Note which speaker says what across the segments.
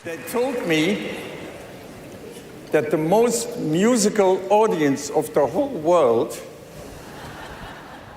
Speaker 1: They told me that the most musical audience of the whole world.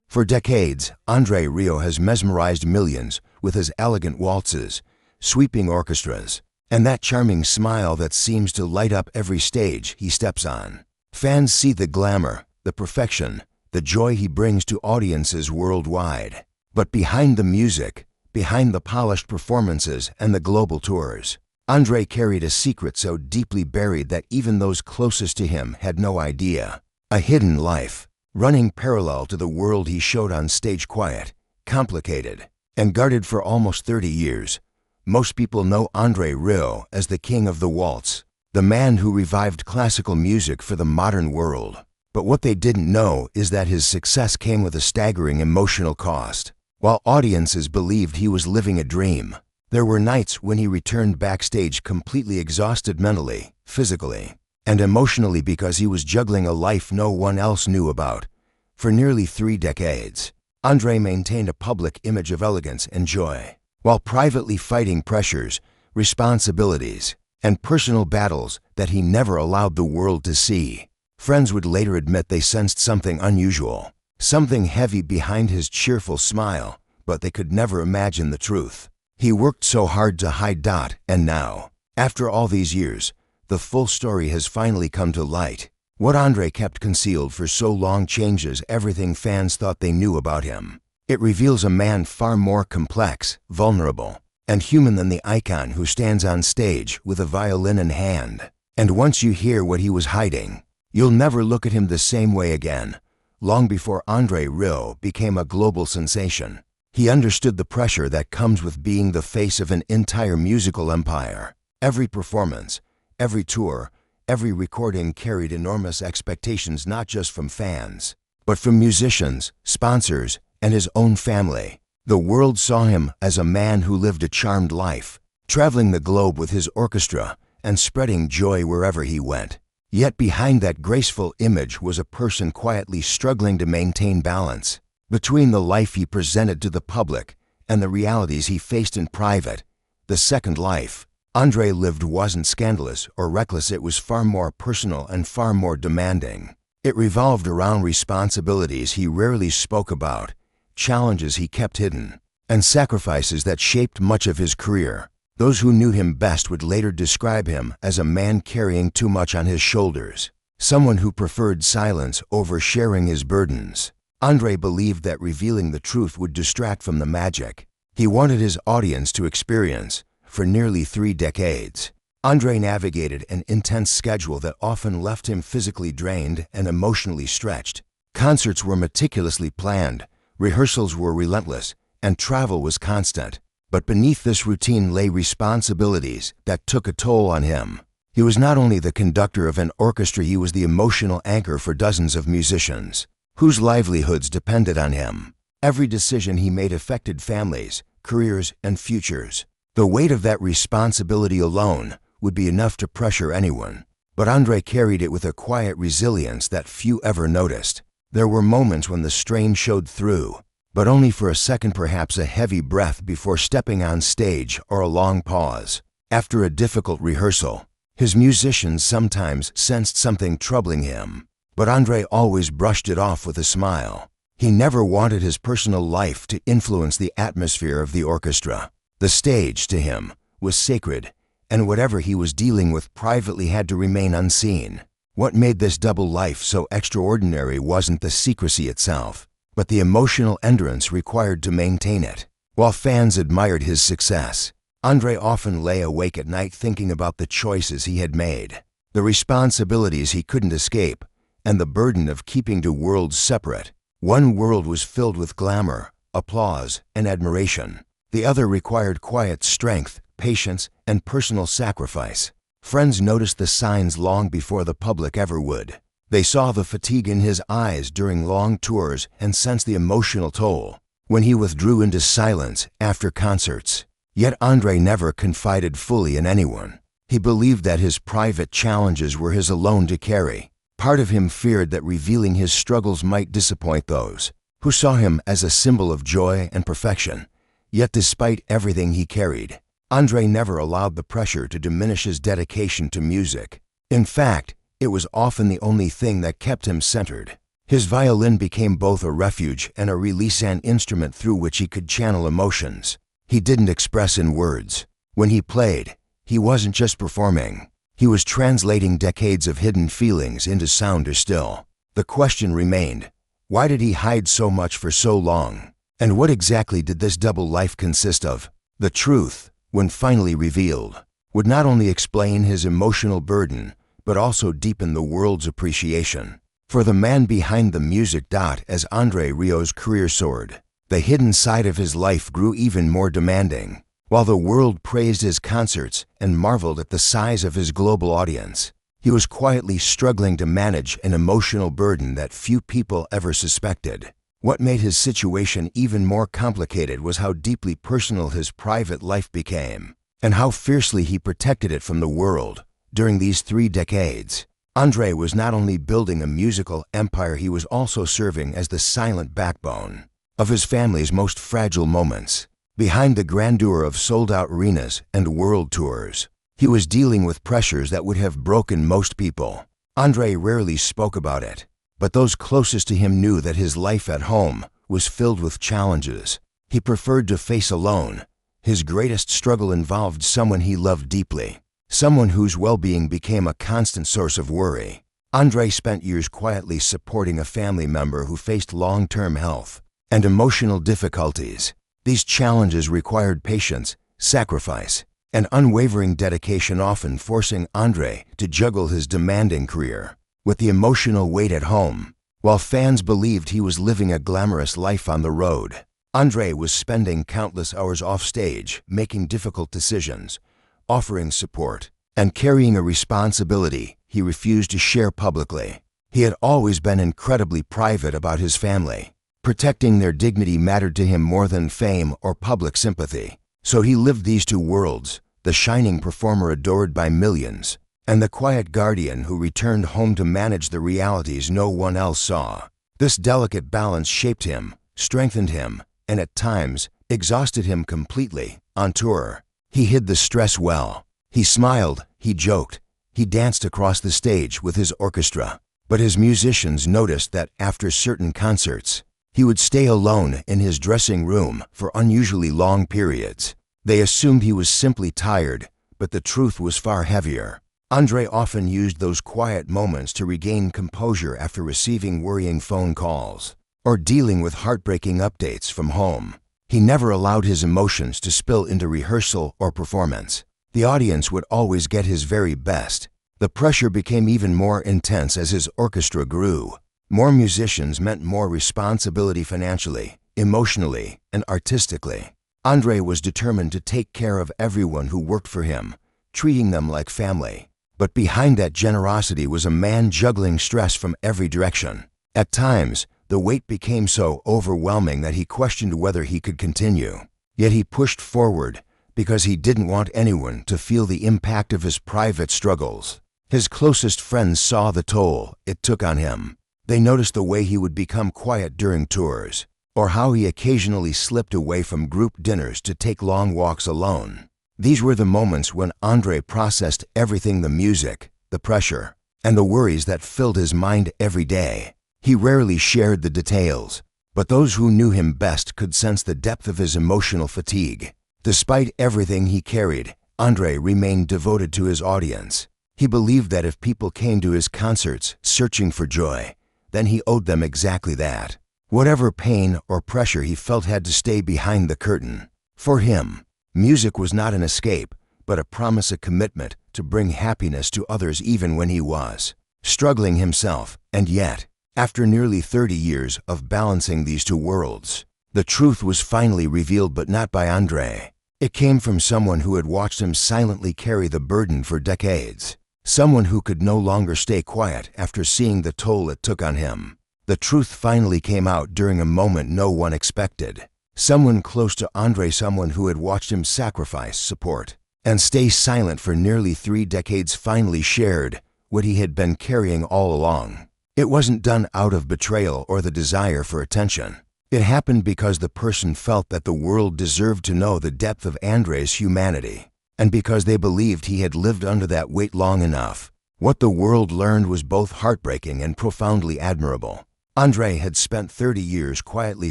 Speaker 2: For decades, Rieu has mesmerized millions with his elegant waltzes, sweeping orchestras, and that charming smile that seems to light up every stage he steps on. Fans see the glamour, the perfection, the joy he brings to audiences worldwide. But behind the music, behind the polished performances and the global tours, Andre carried a secret so deeply buried that even those closest to him had no idea. A hidden life, running parallel to the world he showed on stage, quiet, complicated, and guarded for almost 30 years. Most people know Rieu as the king of the waltz, the man who revived classical music for the modern world. But what they didn't know is that his success came with a staggering emotional cost. While audiences believed he was living a dream, there were nights when he returned backstage completely exhausted mentally, physically, and emotionally because he was juggling a life no one else knew about. For nearly 3 decades, Andre maintained a public image of elegance and joy, while privately fighting pressures, responsibilities, and personal battles that he never allowed the world to see. Friends would later admit they sensed something unusual, something heavy behind his cheerful smile, but they could never imagine the truth. He worked so hard to hide. And now, after all these years, the full story has finally come to light. What Andre kept concealed for so long changes everything fans thought they knew about him. It reveals a man far more complex, vulnerable, and human than the icon who stands on stage with a violin in hand. And once you hear what he was hiding, you'll never look at him the same way again. Long before Rieu became a global sensation, he understood the pressure that comes with being the face of an entire musical empire. Every performance, every tour, every recording carried enormous expectations not just from fans, but from musicians, sponsors, and his own family. The world saw him as a man who lived a charmed life, traveling the globe with his orchestra and spreading joy wherever he went. Yet behind that graceful image was a person quietly struggling to maintain balance between the life he presented to the public and the realities he faced in private. The second life Andre lived wasn't scandalous or reckless. It was far more personal and far more demanding. It revolved around responsibilities he rarely spoke about, challenges he kept hidden, and sacrifices that shaped much of his career. Those who knew him best would later describe him as a man carrying too much on his shoulders, someone who preferred silence over sharing his burdens. Andre believed that revealing the truth would distract from the magic he wanted his audience to experience. For nearly 3 decades, Andre navigated an intense schedule that often left him physically drained and emotionally stretched. Concerts were meticulously planned, rehearsals were relentless, and travel was constant. But beneath this routine lay responsibilities that took a toll on him. He was not only the conductor of an orchestra, he was the emotional anchor for dozens of musicians whose livelihoods depended on him. Every decision he made affected families, careers, and futures. The weight of that responsibility alone would be enough to pressure anyone. But Andre carried it with a quiet resilience that few ever noticed. There were moments when the strain showed through, but only for a second, perhaps a heavy breath before stepping on stage or a long pause. After a difficult rehearsal, his musicians sometimes sensed something troubling him, but Andre always brushed it off with a smile. He never wanted his personal life to influence the atmosphere of the orchestra. The stage, to him, was sacred, and whatever he was dealing with privately had to remain unseen. What made this double life so extraordinary wasn't the secrecy itself, but the emotional endurance required to maintain it. While fans admired his success, Andre often lay awake at night thinking about the choices he had made, the responsibilities he couldn't escape, and the burden of keeping two worlds separate. One world was filled with glamour, applause, and admiration. The other required quiet strength, patience, and personal sacrifice. Friends noticed the signs long before the public ever would. They saw the fatigue in his eyes during long tours and sensed the emotional toll when he withdrew into silence after concerts. Yet Andre never confided fully in anyone. He believed that his private challenges were his alone to carry. Part of him feared that revealing his struggles might disappoint those who saw him as a symbol of joy and perfection. Yet despite everything he carried, Andre never allowed the pressure to diminish his dedication to music. In fact, it was often the only thing that kept him centered. His violin became both a refuge and a release, an instrument through which he could channel emotions he didn't express in words. When he played, he wasn't just performing. He was translating decades of hidden feelings into sounder still. The question remained, why did he hide so much for so long? And what exactly did this double life consist of? The truth, when finally revealed, would not only explain his emotional burden, but also deepen the world's appreciation for the man behind the music. As Andre Rieu's career soared, the hidden side of his life grew even more demanding. While the world praised his concerts and marveled at the size of his global audience, he was quietly struggling to manage an emotional burden that few people ever suspected. What made his situation even more complicated was how deeply personal his private life became, and how fiercely he protected it from the world. During these 3 decades, Andre was not only building a musical empire, he was also serving as the silent backbone of his family's most fragile moments. Behind the grandeur of sold-out arenas and world tours, he was dealing with pressures that would have broken most people. Andre rarely spoke about it, but those closest to him knew that his life at home was filled with challenges he preferred to face alone. His greatest struggle involved someone he loved deeply, someone whose well-being became a constant source of worry. Andre spent years quietly supporting a family member who faced long-term health and emotional difficulties. These challenges required patience, sacrifice, and unwavering dedication, often forcing Andre to juggle his demanding career with the emotional weight at home. While fans believed he was living a glamorous life on the road, Andre was spending countless hours off stage, making difficult decisions, offering support, and carrying a responsibility he refused to share publicly. He had always been incredibly private about his family. Protecting their dignity mattered to him more than fame or public sympathy. So he lived these 2 worlds, the shining performer adored by millions, and the quiet guardian who returned home to manage the realities no one else saw. This delicate balance shaped him, strengthened him, and at times exhausted him completely. On tour, he hid the stress well. He smiled, he joked, he danced across the stage with his orchestra. But his musicians noticed that after certain concerts, he would stay alone in his dressing room for unusually long periods. They assumed he was simply tired, but the truth was far heavier. Andre often used those quiet moments to regain composure after receiving worrying phone calls or dealing with heartbreaking updates from home. He never allowed his emotions to spill into rehearsal or performance. The audience would always get his very best. The pressure became even more intense as his orchestra grew. More musicians meant more responsibility financially, emotionally, and artistically. Andre was determined to take care of everyone who worked for him, treating them like family. But behind that generosity was a man juggling stress from every direction. At times, the weight became so overwhelming that he questioned whether he could continue. Yet he pushed forward because he didn't want anyone to feel the impact of his private struggles. His closest friends saw the toll it took on him. They noticed the way he would become quiet during tours, or how he occasionally slipped away from group dinners to take long walks alone. These were the moments when Andre processed everything: the music, the pressure, and the worries that filled his mind every day. He rarely shared the details, but those who knew him best could sense the depth of his emotional fatigue. Despite everything he carried, Andre remained devoted to his audience. He believed that if people came to his concerts searching for joy, then he owed them exactly that. Whatever pain or pressure he felt had to stay behind the curtain. For him, music was not an escape, but a promise, a commitment to bring happiness to others even when he was struggling himself. And yet, after nearly 30 years of balancing these 2 worlds, the truth was finally revealed, but not by Andre. It came from someone who had watched him silently carry the burden for decades. Someone who could no longer stay quiet after seeing the toll it took on him. The truth finally came out during a moment no one expected. Someone close to Andre, someone who had watched him sacrifice, support, and stay silent for nearly 3 decades, finally shared what he had been carrying all along. It wasn't done out of betrayal or the desire for attention. It happened because the person felt that the world deserved to know the depth of Andrei's humanity, and because they believed he had lived under that weight long enough. What the world learned was both heartbreaking and profoundly admirable. Andrei had spent 30 years quietly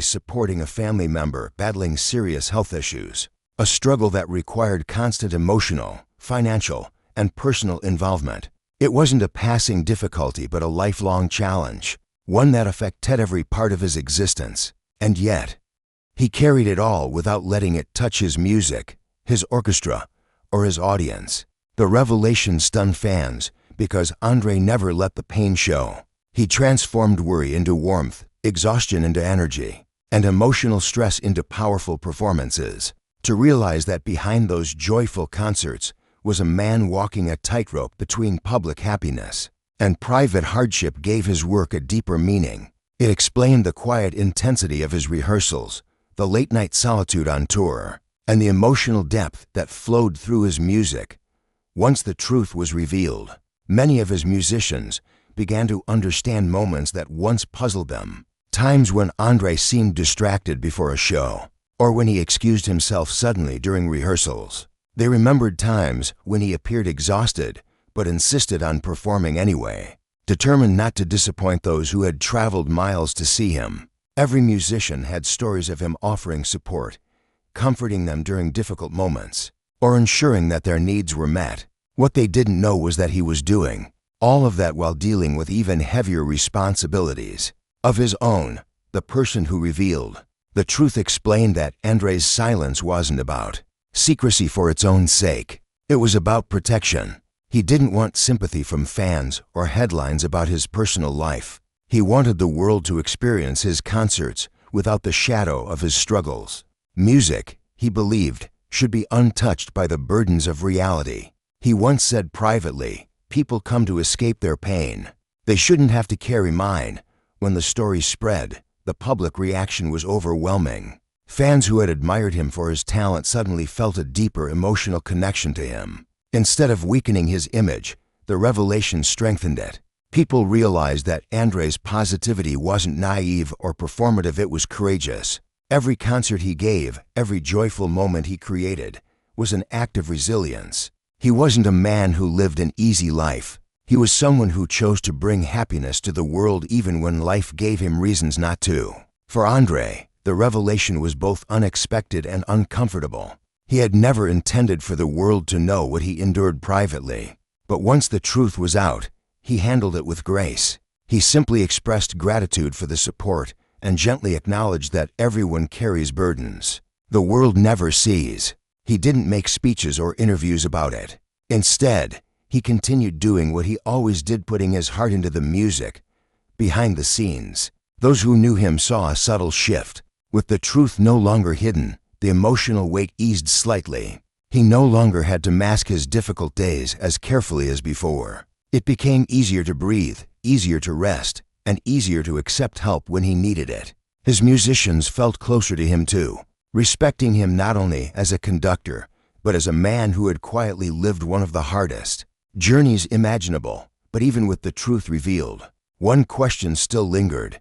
Speaker 2: supporting a family member battling serious health issues, a struggle that required constant emotional, financial, and personal involvement. It wasn't a passing difficulty but a lifelong challenge, one that affected every part of his existence. And yet, he carried it all without letting it touch his music, his orchestra, or his audience. The revelation stunned fans because Andrei never let the pain show. He transformed worry into warmth, exhaustion into energy, and emotional stress into powerful performances. To realize that behind those joyful concerts was a man walking a tightrope between public happiness and private hardship gave his work a deeper meaning. It explained the quiet intensity of his rehearsals, the late-night solitude on tour, and the emotional depth that flowed through his music. Once the truth was revealed, many of his musicians began to understand moments that once puzzled them. Times when Andrei seemed distracted before a show, or when he excused himself suddenly during rehearsals. They remembered times when he appeared exhausted but insisted on performing anyway, determined not to disappoint those who had traveled miles to see him. Every musician had stories of him offering support, comforting them during difficult moments, or ensuring that their needs were met. What they didn't know was that he was doing all of that while dealing with even heavier responsibilities of his own. The person who revealed the truth explained that Andrei's silence wasn't about secrecy for its own sake. It was about protection. He didn't want sympathy from fans or headlines about his personal life. He wanted the world to experience his concerts without the shadow of his struggles. Music, he believed, should be untouched by the burdens of reality. He once said privately, "People come to escape their pain. They shouldn't have to carry mine." When the story spread, the public reaction was overwhelming. Fans who had admired him for his talent suddenly felt a deeper emotional connection to him. Instead of weakening his image, the revelation strengthened it. People realized that Andrei's positivity wasn't naive or performative, it was courageous. Every concert he gave, every joyful moment he created, was an act of resilience. He wasn't a man who lived an easy life. He was someone who chose to bring happiness to the world even when life gave him reasons not to. For Andrei, the revelation was both unexpected and uncomfortable. He had never intended for the world to know what he endured privately. But once the truth was out, he handled it with grace. He simply expressed gratitude for the support and gently acknowledged that everyone carries burdens the world never sees. He didn't make speeches or interviews about it. Instead, he continued doing what he always did, putting his heart into the music, behind the scenes. Those who knew him saw a subtle shift. With the truth no longer hidden, the emotional weight eased slightly. He no longer had to mask his difficult days as carefully as before. It became easier to breathe, easier to rest, and easier to accept help when he needed it. His musicians felt closer to him too, respecting him not only as a conductor, but as a man who had quietly lived one of the hardest journeys imaginable. But even with the truth revealed, one question still lingered.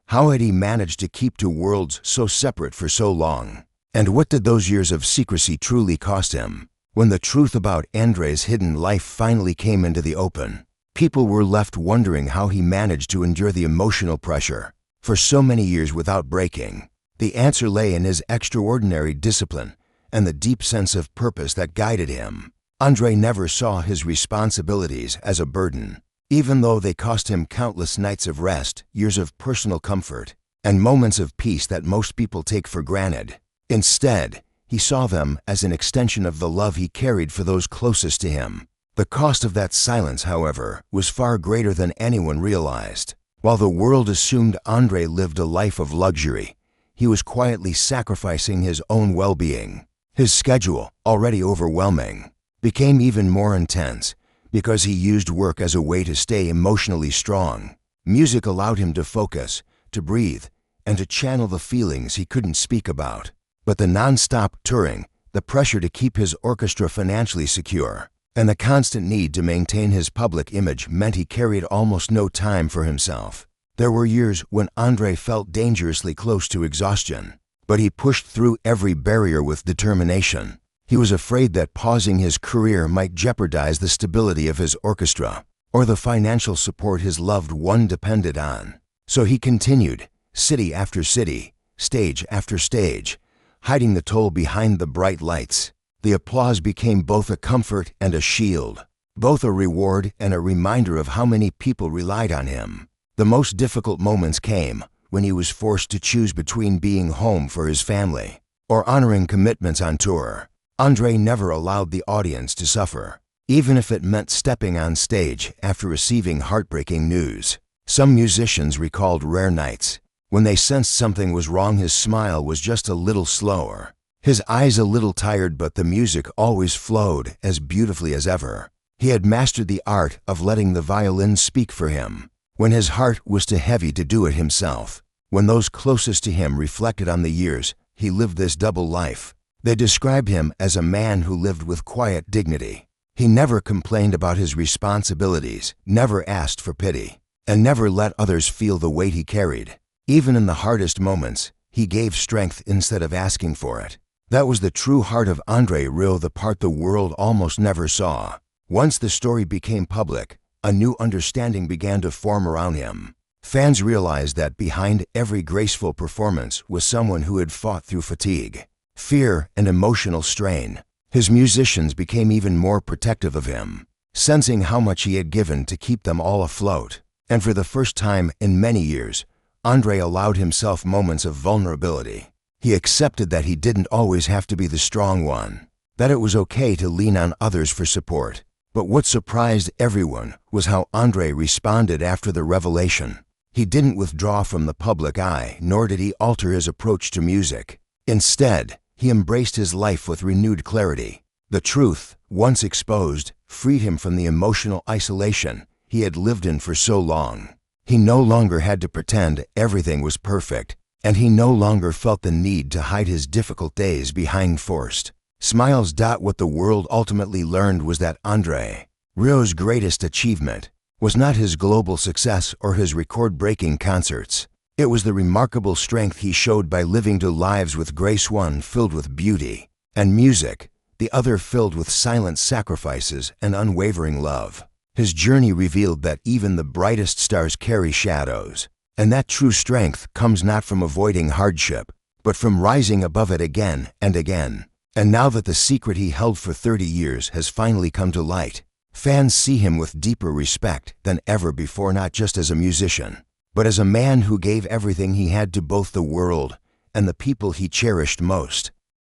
Speaker 2: How had he managed to keep two worlds so separate for so long? And what did those years of secrecy truly cost him? When the truth about Andrei's hidden life finally came into the open, people were left wondering how he managed to endure the emotional pressure for so many years without breaking. The answer lay in his extraordinary discipline and the deep sense of purpose that guided him. Andrei never saw his responsibilities as a burden, even though they cost him countless nights of rest, years of personal comfort, and moments of peace that most people take for granted. Instead, he saw them as an extension of the love he carried for those closest to him. The cost of that silence, however, was far greater than anyone realized. While the world assumed Andrei lived a life of luxury, he was quietly sacrificing his own well-being. His schedule, already overwhelming, became even more intense because he used work as a way to stay emotionally strong. Music allowed him to focus, to breathe, and to channel the feelings he couldn't speak about. But the non-stop touring, the pressure to keep his orchestra financially secure, and the constant need to maintain his public image meant he carried almost no time for himself. There were years when Andre felt dangerously close to exhaustion, but he pushed through every barrier with determination. He was afraid that pausing his career might jeopardize the stability of his orchestra or the financial support his loved one depended on. So he continued, city after city, stage after stage, hiding the toll behind the bright lights. The applause became both a comfort and a shield, both a reward and a reminder of how many people relied on him. The most difficult moments came when he was forced to choose between being home for his family or honoring commitments on tour. Andre never allowed the audience to suffer, even if it meant stepping on stage after receiving heartbreaking news. Some musicians recalled rare nights when they sensed something was wrong. His smile was just a little slower, his eyes a little tired, but the music always flowed as beautifully as ever. He had mastered the art of letting the violin speak for him when his heart was too heavy to do it himself. When those closest to him reflected on the years he lived this double life, they described him as a man who lived with quiet dignity. He never complained about his responsibilities, never asked for pity, and never let others feel the weight he carried. Even in the hardest moments, he gave strength instead of asking for it. That was the true heart of Andre Rieu, the part the world almost never saw. Once the story became public, a new understanding began to form around him. Fans realized that behind every graceful performance was someone who had fought through fatigue, fear, and emotional strain. His musicians became even more protective of him, sensing how much he had given to keep them all afloat. And for the first time in many years, Andre allowed himself moments of vulnerability. He accepted that he didn't always have to be the strong one, that it was okay to lean on others for support. But what surprised everyone was how Andre responded after the revelation. He didn't withdraw from the public eye, nor did he alter his approach to music. Instead, he embraced his life with renewed clarity. The truth, once exposed, freed him from the emotional isolation he had lived in for so long. He no longer had to pretend everything was perfect, and he no longer felt the need to hide his difficult days behind forced smiles. What the world ultimately learned was that Andre Rieu's greatest achievement was not his global success or his record-breaking concerts. It was the remarkable strength he showed by living two lives with grace, one filled with beauty and music, the other filled with silent sacrifices and unwavering love. His journey revealed that even the brightest stars carry shadows, and that true strength comes not from avoiding hardship, but from rising above it again and again. And now that the secret he held for 30 years has finally come to light, fans see him with deeper respect than ever before, not just as a musician, but as a man who gave everything he had to both the world and the people he cherished most.